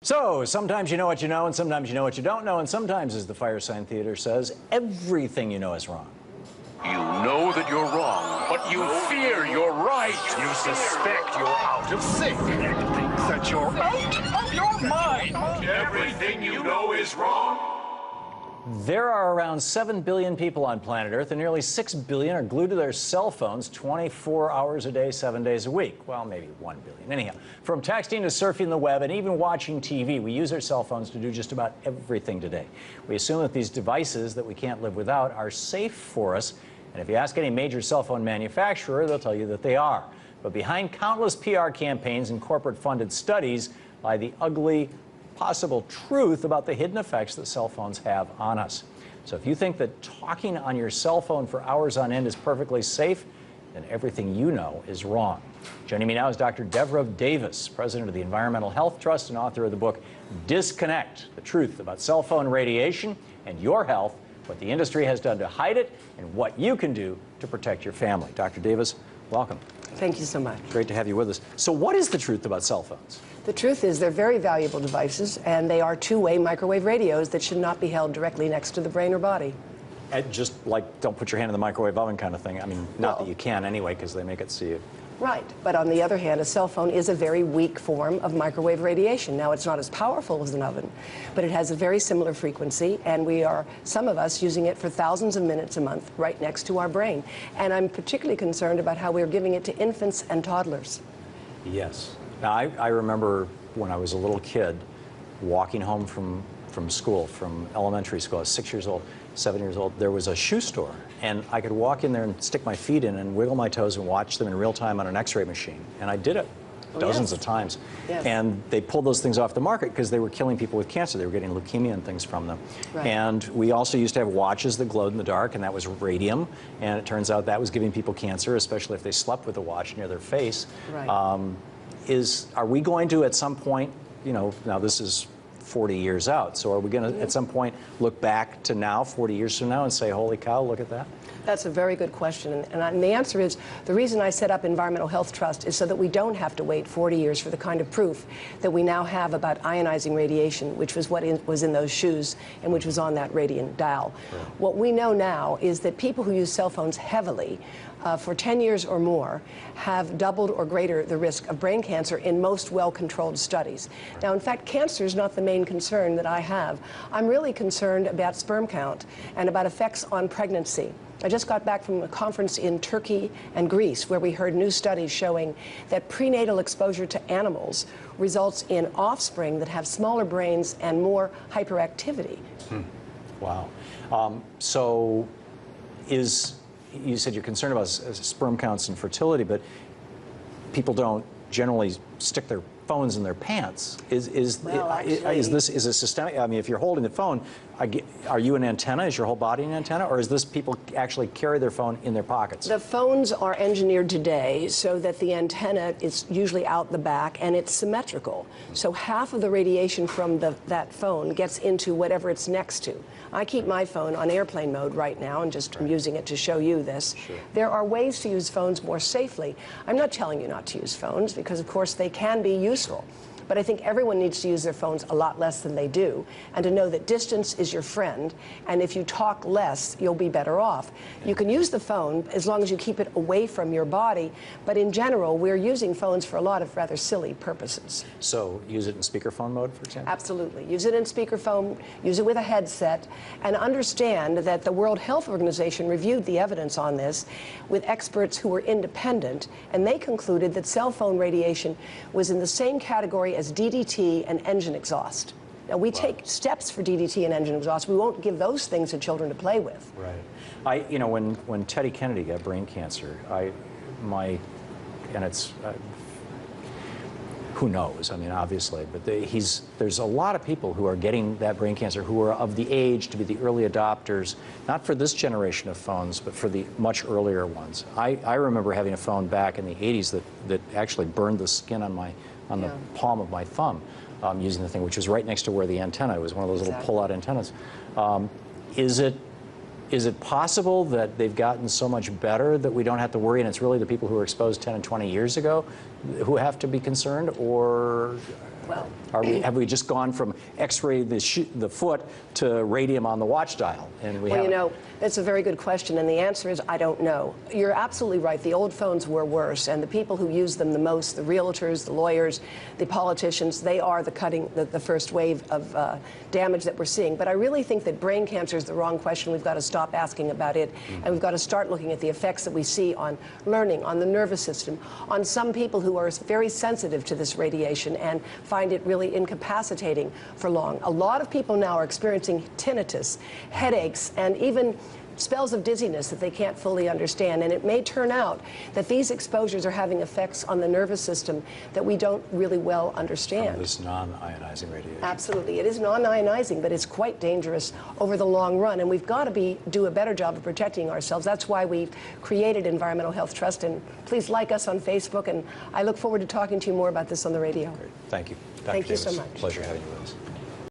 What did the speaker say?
So, sometimes you know what you know, and sometimes you know what you don't know, and sometimes, as the Firesign Theater says, everything you know is wrong. You know that you're wrong, but you fear you're right. You suspect you're out of sync. You think that you're out of your mind. Everything you know is wrong. There are around 7 billion people on planet Earth, and nearly 6 billion are glued to their cell phones 24 hours a day, 7 days a week. Well, maybe 1 billion. Anyhow, from texting to surfing the web and even watching TV, we use our cell phones to do just about everything today. We assume that these devices that we can't live without are safe for us, and if you ask any major cell phone manufacturer, they'll tell you that they are. But behind countless PR campaigns and corporate-funded studies lie the ugly, possible truth about the hidden effects that cell phones have on us. So if you think that talking on your cell phone for hours on end is perfectly safe, then everything you know is wrong. Joining me now is Dr. Devra Davis, president of the Environmental Health Trust and author of the book Disconnect: The Truth About Cell Phone Radiation and Your Health, What the Industry Has Done to Hide It, and What You Can Do to Protect Your Family. Dr. Davis, welcome. Thank you so much. Great to have you with us. So what is the truth about cell phones? The truth is they're very valuable devices, and they are two-way microwave radios that should not be held directly next to the brain or body. And just like don't put your hand in the microwave oven kind of thing. I mean, not that you can anyway, because they make it so you. Right, but on the other hand, a cell phone is a very weak form of microwave radiation. Now, it's not as powerful as an oven, but it has a very similar frequency, and we are, some of us, using it for thousands of minutes a month right next to our brain. And I'm particularly concerned about how we're giving it to infants and toddlers. Yes. Now, I remember when I was a little kid walking home from school, from elementary school. I was 6 years old, 7 years old. There was a shoe store, and I could walk in there and stick my feet in and wiggle my toes and watch them in real time on an x-ray machine. And I did it dozens of times. Yes. And they pulled those things off the market because they were killing people with cancer. They were getting leukemia and things from them. Right. And we also used to have watches that glowed in the dark, and that was radium. And it turns out that was giving people cancer, especially if they slept with a watch near their face. Right. Are we going to, at some point, you know, now this is 40 years out, so are we going to, at some point, look back to now, 40 years from now, and say, holy cow, look at that? That's a very good question, and the answer is, the reason I set up Environmental Health Trust is so that we don't have to wait 40 years for the kind of proof that we now have about ionizing radiation, which was what was in those shoes and which was on that radiant dial. Right. What we know now is that people who use cell phones heavily for 10 years or more have doubled or greater the risk of brain cancer in most well-controlled studies. Right. Now, in fact, cancer is not the main concern that I have. I'm really concerned about sperm count and about effects on pregnancy. I just got back from a conference in Turkey and Greece where we heard new studies showing that prenatal exposure to animals results in offspring that have smaller brains and more hyperactivity. Wow. So you said you're concerned about sperm counts and fertility, but people don't generally stick their phones in their pants. Is this a systemic? I mean, if you're holding the phone, are you an antenna? Is your whole body an antenna, or is this people actually carry their phone in their pockets? The phones are engineered today so that the antenna is usually out the back and it's symmetrical. So half of the radiation from that phone gets into whatever it's next to. I keep my phone on airplane mode right now and just I'm using it to show you this. Sure. There are ways to use phones more safely. I'm not telling you not to use phones because, of course, they can be useful. But I think everyone needs to use their phones a lot less than they do, and to know that distance is your friend, and if you talk less, you'll be better off. You can use the phone as long as you keep it away from your body, but in general, we're using phones for a lot of rather silly purposes. So use it in speakerphone mode, for example? Absolutely. Use it in speakerphone, use it with a headset, and understand that the World Health Organization reviewed the evidence on this with experts who were independent, and they concluded that cell phone radiation was in the same category as DDT and engine exhaust. Now, we take steps for DDT and engine exhaust. We won't give those things to children to play with. Right. You know, when Teddy Kennedy got brain cancer, who knows? I mean, obviously, but there's a lot of people who are getting that brain cancer who are of the age to be the early adopters, not for this generation of phones, but for the much earlier ones. I remember having a phone back in the 80s that actually burned the skin on the palm of my thumb using the thing, which was right next to where the antenna was, one of those little pull-out antennas. Is it possible that they've gotten so much better that we don't have to worry, and it's really the people who were exposed 10 and 20 years ago who have to be concerned, or Well, Have we just gone from X-ray the foot to radium on the watch dial? And well, you know, it's a very good question, and the answer is I don't know. You're absolutely right. The old phones were worse, and the people who use them the most, the realtors, the lawyers, the politicians, they are the first wave of damage that we're seeing. But I really think that brain cancer is the wrong question. We've got to stop asking about it, and we've got to start looking at the effects that we see on learning, on the nervous system, on some people who are very sensitive to this radiation and find it really incapacitating for long. A lot of people now are experiencing tinnitus, headaches, and even spells of dizziness that they can't fully understand. And it may turn out that these exposures are having effects on the nervous system that we don't really well understand. This non-ionizing radiation. Absolutely. It is non-ionizing, but it's quite dangerous over the long run. And we've got to do a better job of protecting ourselves. That's why we've created Environmental Health Trust. And please like us on Facebook. And I look forward to talking to you more about this on the radio. Great. Thank you. Dr. Thank you Davis, so much. Pleasure having you with us.